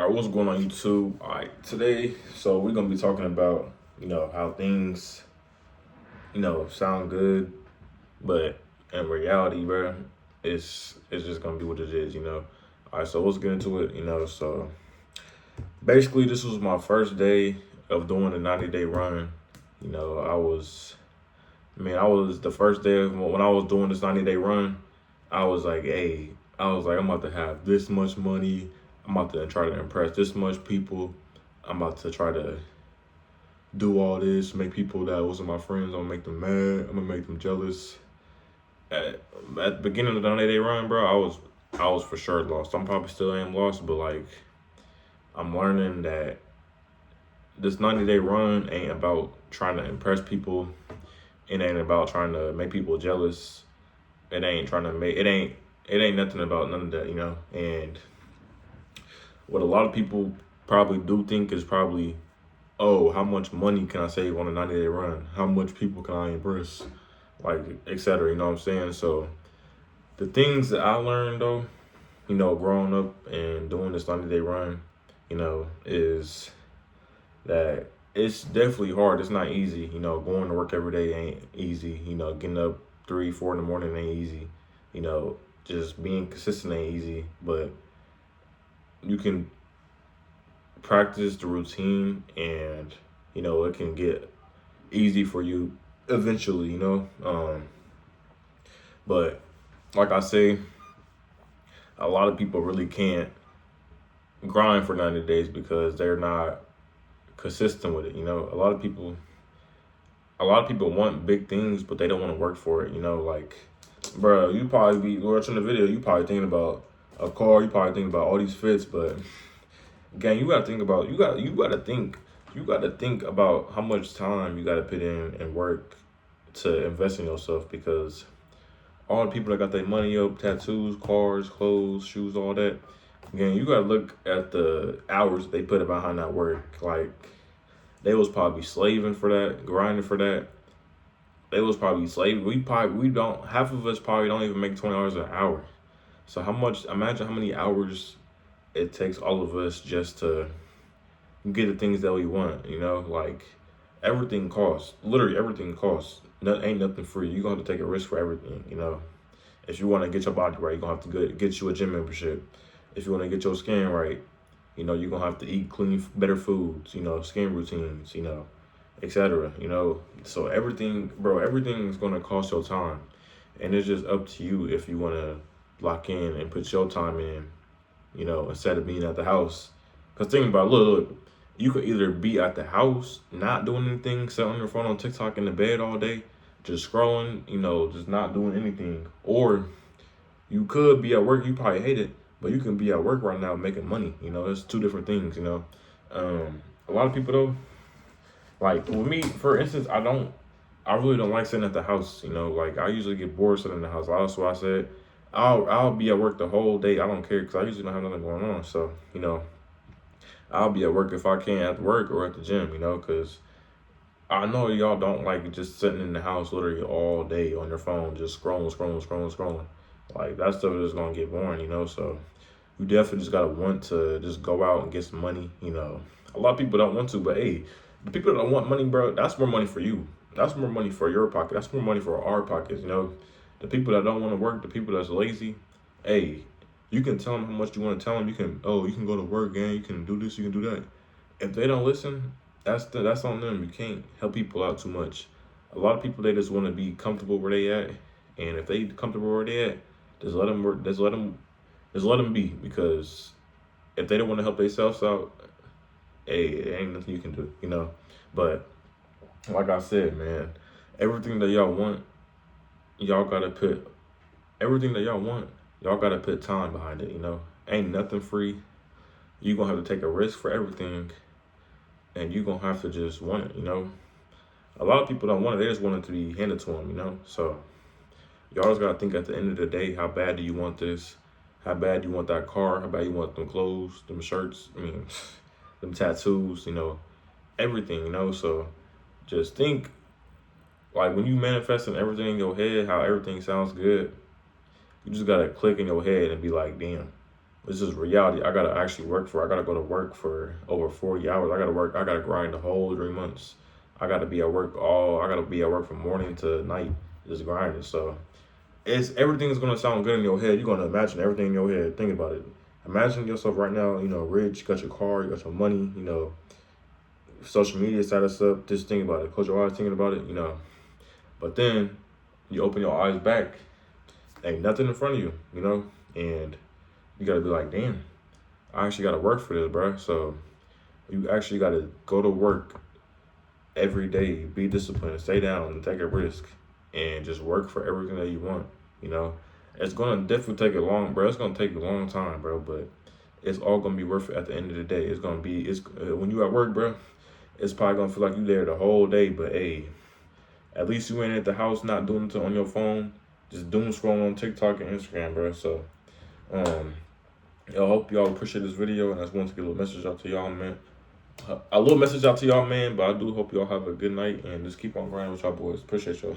All right, what's going on YouTube? All right, today, so we're gonna be talking about, how things, sound good, but in reality, bro, it's just gonna be what it is. All right, so let's get into it. So basically, this was my first day of doing a 90-day run. I was the first day when I was doing this 90-day run. I was like, hey, I'm about to have this much money. I'm about to try to impress this much people. I'm about to try to do all this, make people that wasn't my friends, I'm gonna make them mad. I'm gonna make them jealous. At the beginning of the 90-day run, bro, I was for sure lost. I'm probably still am lost, but like I'm learning that this 90-day run ain't about trying to impress people. It ain't about trying to make people jealous. It ain't nothing about none of that. And what a lot of people probably do think is probably, oh, how much money can I save on a 90-day run? How much people can I impress? Like, etc. You know what I'm saying? So the things that I learned though, growing up and doing this 90-day run, is that it's definitely hard. It's not easy. Going to work every day ain't easy. Getting up 3, 4 in the morning ain't easy. Just being consistent ain't easy. But you can practice the routine, and it can get easy for you eventually. But like I say, a lot of people really can't grind for 90 days because they're not consistent with it. A lot of people want big things, but they don't want to work for it. Like, bro, you probably be watching the video, you probably thinking about a car, you probably thinking about all these fits, but again, you gotta think about you gotta think about how much time you gotta put in and work to invest in yourself, because all the people that got their money up, tattoos, cars, clothes, shoes, all that. Again, you gotta look at the hours they put behind that work. Like, they was probably slaving for that, grinding for that. They was probably slaving. We don't, half of us probably don't even make $20 an hour. So imagine how many hours it takes all of us just to get the things that we want. Like, everything costs. Literally everything costs. Ain't nothing free. You're gonna have to take a risk for everything. If you want to get your body right, you're gonna have to get you a gym membership. If you want to get your skin right, you're gonna have to eat clean, better foods, skin routines, etc. So everything, bro, everything is gonna cost your time. And it's just up to you if you wanna lock in and put your time in, instead of being at the house. Cause think about it, look, you could either be at the house, not doing anything, sitting on your phone on TikTok in the bed all day, just scrolling, just not doing anything. Or you could be at work, you probably hate it, but you can be at work right now making money. It's two different things. A lot of people though, like with me, for instance, I really don't like sitting at the house. Like, I usually get bored sitting in the house. That's why I said I'll be at work the whole day. I don't care because I usually don't have nothing going on. So I'll be at work if I can, at work or at the gym. Because I know y'all don't like just sitting in the house literally all day on your phone, just scrolling. Like, that stuff is gonna get boring. So you definitely just gotta want to just go out and get some money. A lot of people don't want to, but hey, the people that don't want money, bro, that's more money for you. That's more money for your pocket. That's more money for our pockets. The people that don't want to work, the people that's lazy, hey, you can tell them how much you want to tell them. You can go to work, and you can do this, you can do that. If they don't listen, that's on them. You can't help people out too much. A lot of people, they just want to be comfortable where they at, and if they comfortable where they at, just let them work. Just let them be, because if they don't want to help themselves out, hey, it ain't nothing you can do. But like I said, man, everything that y'all want, y'all gotta put everything that y'all want, y'all gotta put time behind it. Ain't nothing free. You gonna have to take a risk for everything, and you gonna have to just want it. A lot of people don't want it, they just want it to be handed to them. So you always gotta think, at the end of the day, how bad do you want this? How bad do you want that car? How bad you want them clothes, them shirts? I mean, them tattoos. Everything. So just think, like, when you manifesting everything in your head, how everything sounds good, you just gotta click in your head and be like, damn, This is reality. I gotta actually work for. I gotta go to work for over 40 hours. I gotta work. I gotta grind the whole 3 months. I gotta be at work all. I gotta be at work from morning to night, just grinding. So it's everything's gonna sound good in your head. You're gonna imagine everything in your head. Think about it. Imagine yourself right now. You know, rich. You got your car. You got your money. You know, social media status up. Just think about it. Close your eyes thinking about it. You know, but then you open your eyes back. Ain't nothing in front of you. You know, and you gotta be like, damn, I actually gotta work for this, bro. So you actually gotta go to work every day, be disciplined, stay down, and take a risk, and just work for everything that you want. You know, it's gonna definitely take a long, bro. It's gonna take a long time, bro. But it's all gonna be worth it at the end of the day. It's gonna be, it's when you at work, bro. It's probably gonna feel like you there the whole day, but hey, at least you ain't at the house not doing it on your phone, just doom scrolling on TikTok and Instagram, bro. So, I hope y'all appreciate this video, and I just want to get a little message out to y'all, man. A little message out to y'all, man, but I do hope y'all have a good night, and just keep on grinding with y'all boys. Appreciate y'all.